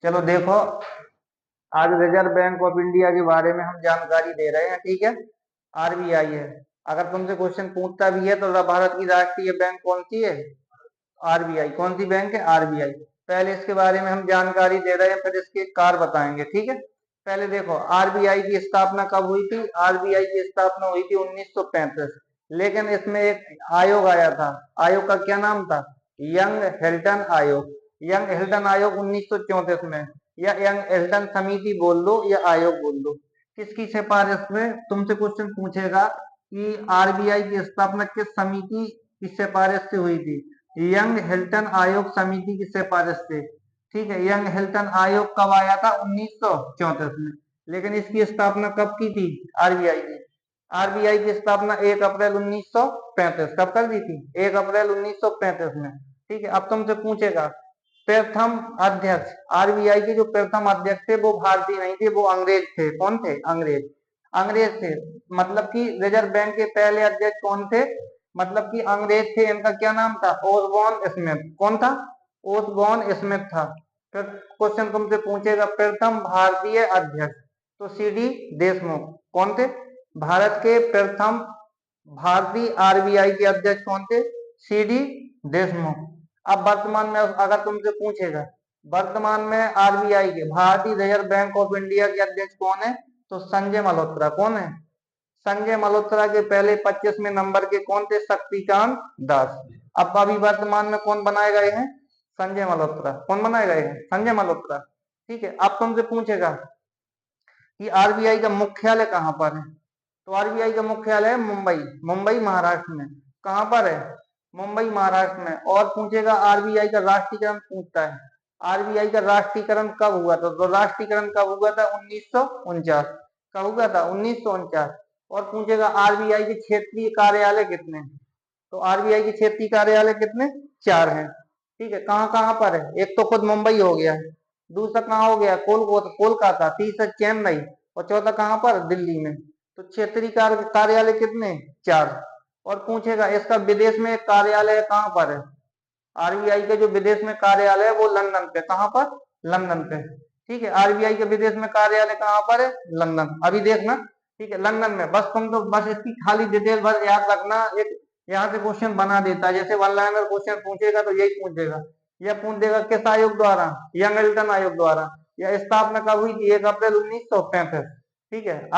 चलो देखो, आज रिजर्व बैंक ऑफ इंडिया के बारे में हम जानकारी दे रहे हैं, ठीक है। आरबीआई है। अगर तुमसे क्वेश्चन पूछता भी है तो भारत की राष्ट्रीय बैंक कौन सी है? आरबीआई। कौन सी बैंक है? आरबीआई। पहले इसके बारे में हम जानकारी दे रहे हैं, फिर इसके कार्य बताएंगे, ठीक है। पहले देखो, आरबीआई की स्थापना कब हुई थी? आरबीआई की स्थापना हुई थी 1935। लेकिन इसमें एक आयोग आया था। आयोग का क्या नाम था? यंग हिल्टन आयोग। यंग हिल्टन आयोग 1934 में, या यंग हिल्टन समिति बोल दो या आयोग बोल दो। किसकी सिफारिश में तुमसे क्वेश्चन पूछेगा कि आरबीआई की स्थापना किस समिति की सिफारिश से हुई थी? यंग हिल्टन आयोग समिति की सिफारिश से, ठीक है। यंग हिल्टन आयोग कब आया था? 1934 में। लेकिन इसकी स्थापना कब की थी? आरबीआई की। आरबीआई की स्थापना 1 अप्रैल 1935 कब कर दी थी? 1 अप्रैल 1935 में, ठीक है। अब तुमसे पूछेगा प्रथम अध्यक्ष, आरबीआई के जो प्रथम अध्यक्ष थे वो भारतीय नहीं थे, वो अंग्रेज थे। कौन थे? अंग्रेज। अंग्रेज थे। मतलब कि रिजर्व बैंक के पहले अध्यक्ष कौन थे? मतलब कि अंग्रेज थे। इनका क्या नाम था? Osborne Smith. कौन था? ओसबॉर्न स्मिथ था। फिर क्वेश्चन तुमसे पूछेगा प्रथम भारतीय अध्यक्ष, तो सीडी देशमुख। कौन थे? भारत के प्रथम भारतीय आरबीआई के अध्यक्ष कौन थे? सीडी देशमुख। अब वर्तमान में अगर तुमसे पूछेगा वर्तमान में आरबीआई के, भारतीय रिजर्व बैंक ऑफ इंडिया के अध्यक्ष कौन है? तो संजय मल्होत्रा। कौन है? संजय मल्होत्रा के पहले 25वें नंबर के कौन थे? शक्तिकांत दास। अब अभी वर्तमान में कौन बनाए गए हैं? संजय मल्होत्रा। कौन बनाए गए हैं? संजय मल्होत्रा, ठीक है। अब तुमसे पूछेगा कि आरबीआई का मुख्यालय कहाँ पर है? तो आरबीआई का मुख्यालय है मुंबई। मुंबई महाराष्ट्र में। कहाँ पर है? मुंबई महाराष्ट्र में। और पूछेगा आरबीआई का राष्ट्रीयकरण पूछता है। आरबीआई का राष्ट्रीयकरण कब हुआ था? तो राष्ट्रीयकरण कब हुआ था? 1949। कब हुआ था? 1949। और पूछेगा आरबीआई के क्षेत्रीय कार्यालय कितने हैं? तो आरबीआई के क्षेत्रीय कार्यालय कितने? 4 हैं, ठीक है। कहाँ कहाँ पर है? एक तो खुद मुंबई हो गया, दूसरा कहाँ हो गया? कोलकाता, तीसरा चेन्नई, और चौथा कहाँ पर? दिल्ली में। तो क्षेत्रीय कार्यालय कितने? 4। और पूछेगा इसका विदेश में कार्यालय कहाँ पर है? आरबीआई का जो विदेश में कार्यालय है वो लंदन पे। कहाँ पर? लंदन पे, ठीक है। आरबीआई के विदेश में कार्यालय कहाँ पर है? लंदन। अभी देखना, ठीक है, लंदन में। बस तुम तो बस इसकी खाली डिटेल बस याद रखना। एक यहाँ से क्वेश्चन बना देता है, जैसे वन लाइनर क्वेश्चन पूछेगा तो यही पूछ देगा। यह पूछ देगा किस आयोग द्वारा? यंग हिल्टन आयोग द्वारा। यह स्थापना कब हुई थी? 1 अप्रैल 1935, ठीक है।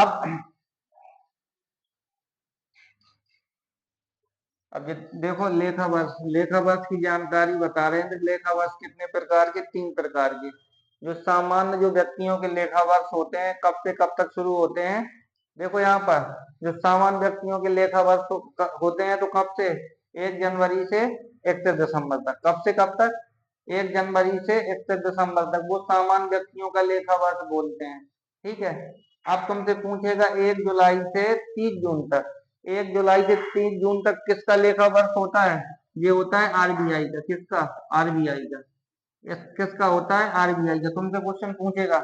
अब ये देखो, लेखा वर्ष। लेखा वर्ष की जानकारी बता रहे हैं। तो लेखा वर्ष कितने प्रकार के? 3 प्रकार के। जो सामान्य जो व्यक्तियों के लेखा वर्ष होते हैं, कब से कब तक शुरू होते हैं? देखो यहाँ पर जो सामान्य व्यक्तियों के लेखा वर्ष होते हैं, तो कब से? 1 जनवरी से 31 दिसंबर तक। कब से कब तक? 1 जनवरी से 31 दिसंबर तक, वो सामान्य व्यक्तियों का लेखा वर्ष बोलते हैं, ठीक है। अब तुमसे पूछेगा 1 जुलाई से 30 जून तक। 1 जुलाई से 30 जून तक किसका लेखा वर्ष होता है? ये होता है आरबीआई का। किसका? आरबीआई का। किसका होता है? आरबीआई का। तुमसे क्वेश्चन पूछेगा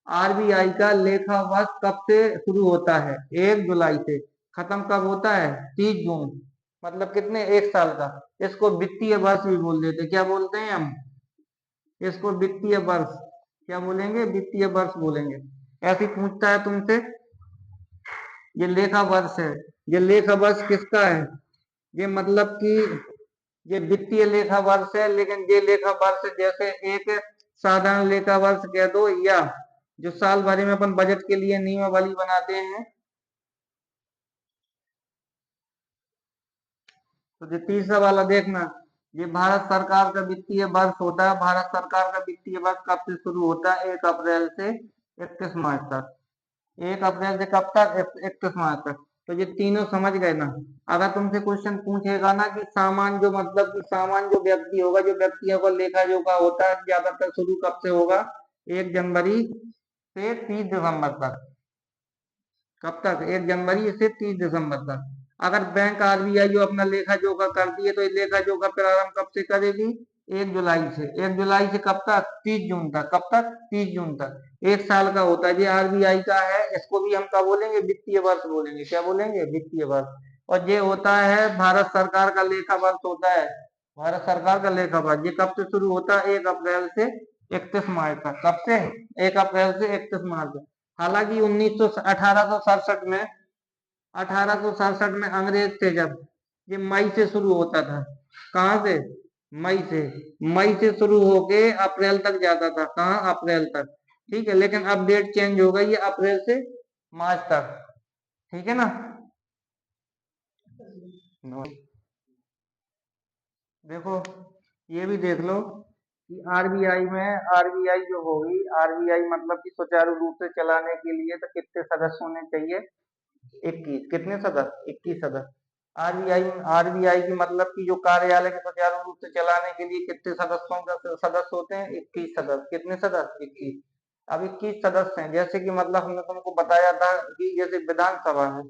आरबीआई का लेखा वर्ष कब से शुरू होता है? 1 जुलाई से। खत्म कब होता है? 30 जून। मतलब कितने? 1 साल का। इसको वित्तीय वर्ष भी बोल देते। क्या बोलते हैं हम? इसको वित्तीय वर्ष। क्या बोलेंगे? वित्तीय वर्ष बोलेंगे। ऐसे ही पूछता है तुमसे, ये लेखा वर्ष है। ये लेखा वर्ष किसका है? ये मतलब कि ये वित्तीय लेखा वर्ष है। लेकिन ये लेखा वर्ष जैसे एक साधारण लेखा वर्ष कह दो, या जो साल भर में अपन बजट के लिए नियमावली बनाते हैं, तो ये तीसरा वाला देखना, ये भारत सरकार का वित्तीय वर्ष होता है। भारत सरकार का वित्तीय वर्ष कब से शुरू होता है? 1 अप्रैल से 31 मार्च तक। 1 अप्रैल से कब तक? 31 मार्च तक। तो ये तीनों समझ गए ना। अगर तुमसे क्वेश्चन पूछेगा ना कि सामान्य जो मतलब कि सामान्य जो व्यक्ति होगा, जो व्यक्तियों का लेखा जोखा होता है, ज्यादातर शुरू कब से होगा? 1 जनवरी से 30 दिसंबर तक। कब तक? 1 जनवरी से 30 दिसंबर तक। अगर बैंक आरबीआई जो अपना लेखा जोखा करती है, तो ये लेखा जोखा प्रारंभ कब से करेगी? 1 जुलाई से। 1 जुलाई से कब तक? 30 जून तक। कब तक? 30 जून तक। 1 साल का होता है। ये आरबीआई का है। इसको भी हम क्या बोलेंगे? वित्तीय वर्ष बोलेंगे। क्या बोलेंगे? वित्तीय वर्ष। और ये होता है भारत सरकार का लेखा वर्ष होता है। भारत सरकार का लेखा वर्ष ये कब से शुरू होता है? 1 अप्रैल से 31 मार्च तक। कब से? 1 अप्रैल से 31 मार्च तक। हालांकि 1867 में अंग्रेज थे जब, ये मई से शुरू होता था। कहाँ से? मई से। मई से शुरू होके अप्रैल तक जाता था। कहाँ? अप्रैल तक। ठीक है, लेकिन अब डेट चेंज हो गई है, अप्रैल से मार्च तक। ठीक है ना? देखो, ये भी देख लो कि आरबीआई में, आरबीआई जो होगी, आरबीआई मतलब कि सुचारू रूप से चलाने के लिए तो कितने सदस्य होने चाहिए? 21। कितने सदस्य? 21 सदस्य। आरबीआई आरबीआई की मतलब की जो कार्यालय के सुचारू रूप से चलाने के लिए कितने सदस्य होते हैं? 21 सदस्य। कितने सदस्य? 21। अब 21 सदस्य हैं, जैसे कि मतलब हमने तुमको बताया था कि जैसे विधानसभा है,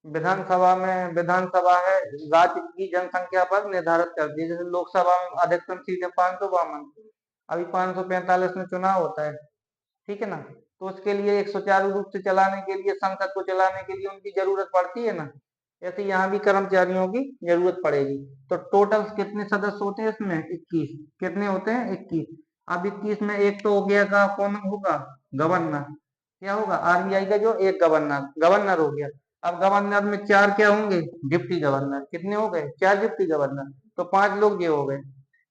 विधानसभा है राज्य की जनसंख्या पर निर्धारित करती है। जैसे लोकसभा में अधिकतम सीटें 552, अभी 545 में चुनाव होता है। ठीक है ना? तो उसके लिए एक सुचारू रूप से चलाने के लिए, संसद को चलाने के लिए उनकी जरूरत पड़ती है ना। ऐसे यहाँ भी कर्मचारियों की जरूरत पड़ेगी। तो टोटल कितने सदस्य होते हैं इसमें? 21। कितने होते हैं? 21। अब 21 में एक तो हो गया का कौन होगा? गवर्नर। क्या होगा? आरबीआई का जो एक गवर्नर, गवर्नर हो गया। अब गवर्नर में 4 क्या होंगे? Deputy governor. कितने हो गए? 4 डिप्टी गवर्नर। तो 5 लोग ये हो गए।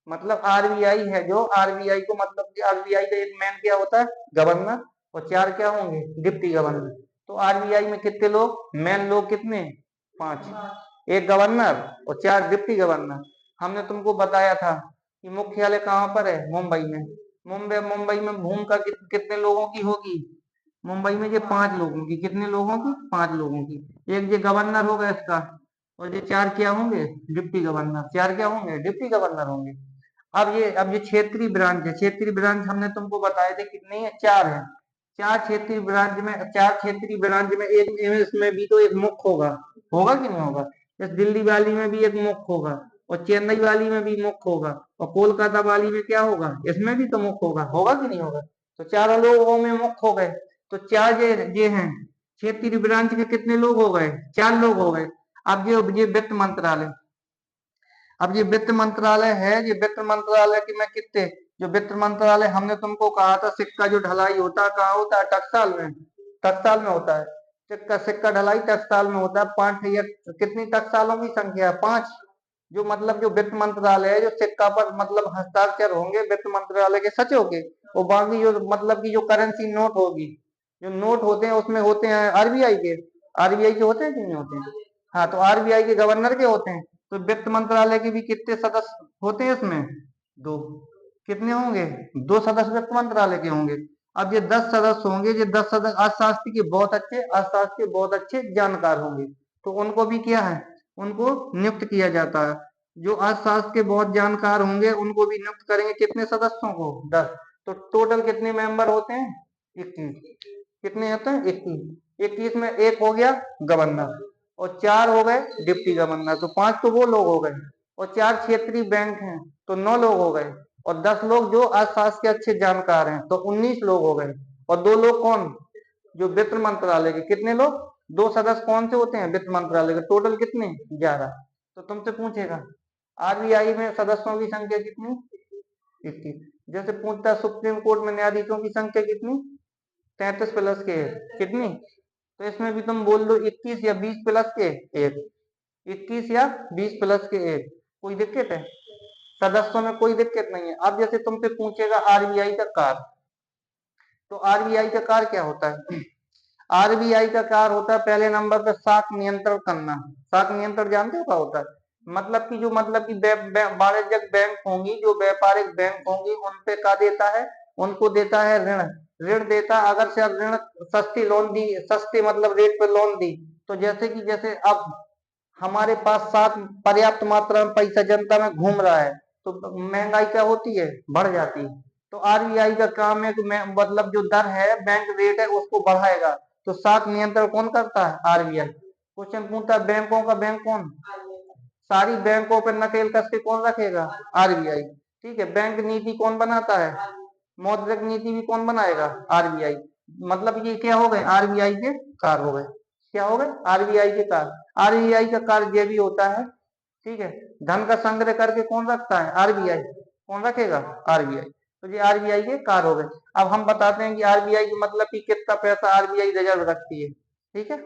मतलब आरबीआई है जो, आरबीआई को मतलब कि आरबीआई का एक मैन क्या होता है? गवर्नर। और 4 क्या होंगे? Deputy governor. तो आरबीआई में कितने लोग? मैन लोग कितने? 5। एक गवर्नर और 4 डिप्टी गवर्नर। हमने तुमको बताया था कि मुख्यालय कहाँ पर है? मुंबई में। मुंबई में भूमिका कितने लोगों की होगी? मुंबई में ये 5 लोगों की। कितने लोगों की? 5 लोगों की। एक ये गवर्नर होगा इसका, और ये 4 क्या होंगे? Deputy governor. 4 क्या होंगे? डिप्टी गवर्नर होंगे। अब ये क्षेत्रीय ब्रांच है। क्षेत्रीय ब्रांच हमने तुमको बताए थे कितनी है? 4 है। 4 क्षेत्रीय ब्रांच में एक इसमें भी तो एक मुख्य होगा। होगा कि नहीं होगा? इस दिल्ली वाली में भी एक मुख्य होगा, और चेन्नई वाली में भी मुख्य होगा, और कोलकाता वाली में क्या होगा? इसमें भी तो मुख्य होगा। होगा कि नहीं होगा? तो चारों लोगों में मुख्य हो गए। तो 4 ये हैं। क्षेत्रीय ब्रांच के कितने लोग हो गए? 4 लोग हो गए। अब ये वित्त मंत्रालय, अब ये वित्त मंत्रालय है, ये वित्त मंत्रालय की मैं कितने, जो वित्त मंत्रालय हमने तुमको कहा था सिक्का जो ढलाई होता है कहाँ होता है? टकसाल में। टकसाल में होता है। सिक्का सिक्का ढलाई टकसाल में होता है। 5 या कितनी टकसालों की संख्या है? 5। जो मतलब जो वित्त मंत्रालय है, जो सिक्का पर मतलब हस्ताक्षर होंगे वित्त मंत्रालय के सचिव के, और बाकी जो मतलब की जो करेंसी नोट होगी, जो नोट होते हैं उसमें होते हैं आरबीआई के। आरबीआई के होते हैं कि नहीं होते हैं? हाँ, तो आरबीआई के गवर्नर के होते हैं। तो वित्त मंत्रालय के भी कितने सदस्य होते हैं इसमें? 2। कितने होंगे? 2 सदस्य वित्त मंत्रालय के होंगे। अब ये 10 सदस्य होंगे। ये 10 सदस्य अर्थशास्त्र के बहुत अच्छे जानकार होंगे। तो उनको भी क्या है? उनको नियुक्त किया जाता है। जो अर्थशास्त्र के बहुत जानकार होंगे उनको भी नियुक्त करेंगे। कितने सदस्यों को? 10। तो टोटल कितने मेंबर होते हैं? 21। कितने होते हैं? 21। 21 में एक हो गया गवर्नर, और 4 हो गए डिप्टी गवर्नर। तो 5 तो वो लोग हो गए, और 4 क्षेत्रीय बैंक हैं तो 9 लोग हो गए, और 10 लोग जो अर्थशास्त्र के अच्छे जानकार हैं तो 19 लोग हो गए। और 2 लोग कौन? जो वित्त मंत्रालय के। कितने लोग? 2 सदस्य कौन से होते हैं? वित्त मंत्रालय के। टोटल कितने? 11। तो तुमसे पूछेगा आरबीआई में सदस्यों की संख्या कितनी? 21। जैसे पूछता है सुप्रीम कोर्ट में न्यायाधीशों की संख्या कितनी? 33 प्लस के कितनी? तो इसमें भी तुम बोल दो 21 या 20 प्लस के 1। 21 या 20 प्लस के 1। कोई दिक्कत है? सदस्यों में कोई दिक्कत नहीं है। अब जैसे तुमसे पूछेगा आरबीआई का कार्य, तो आरबीआई का कार्य क्या होता है? आरबीआई का कार्य होता है पहले नंबर पे शाख नियंत्रण करना। शाख नियंत्रण जानते हो क्या होता है? मतलब कि जो मतलब कि वाणिज्यिक बैंक होंगी, जो व्यापारिक बैंक होंगी, उन पे क्या देता है? उनको देता है ऋण। ऋण देता है। अगर से अब ऋण सस्ती लोन दी, सस्ते मतलब रेट पे लोन दी, तो जैसे अब हमारे पास साथ पर्याप्त मात्रा में पैसा जनता में घूम रहा है, तो महंगाई क्या होती है? बढ़ जाती है। तो आरबीआई का काम है कि मतलब जो दर है, बैंक रेट है, उसको बढ़ाएगा। तो साख नियंत्रण कौन करता है? आरबीआई। क्वेश्चन पूछता है बैंकों का बैंक कौन? सारी बैंकों पर नकेल कस के कौन रखेगा? आरबीआई। ठीक है। बैंक नीति कौन बनाता है? मौद्रिक नीति भी कौन बनाएगा? आरबीआई। मतलब ये क्या हो गए? आरबीआई के कार्य हो गए। क्या हो गए? आरबीआई के कार्य। आरबीआई का कार्य ये भी होता है, ठीक है, धन का संग्रह करके कौन रखता है? आरबीआई। कौन रखेगा? आरबीआई। तो ये आरबीआई के कार्य हो गए। अब हम बताते हैं कि आरबीआई की मतलब कि कितना पैसा आरबीआई रिजर्व रखती है। ठीक है,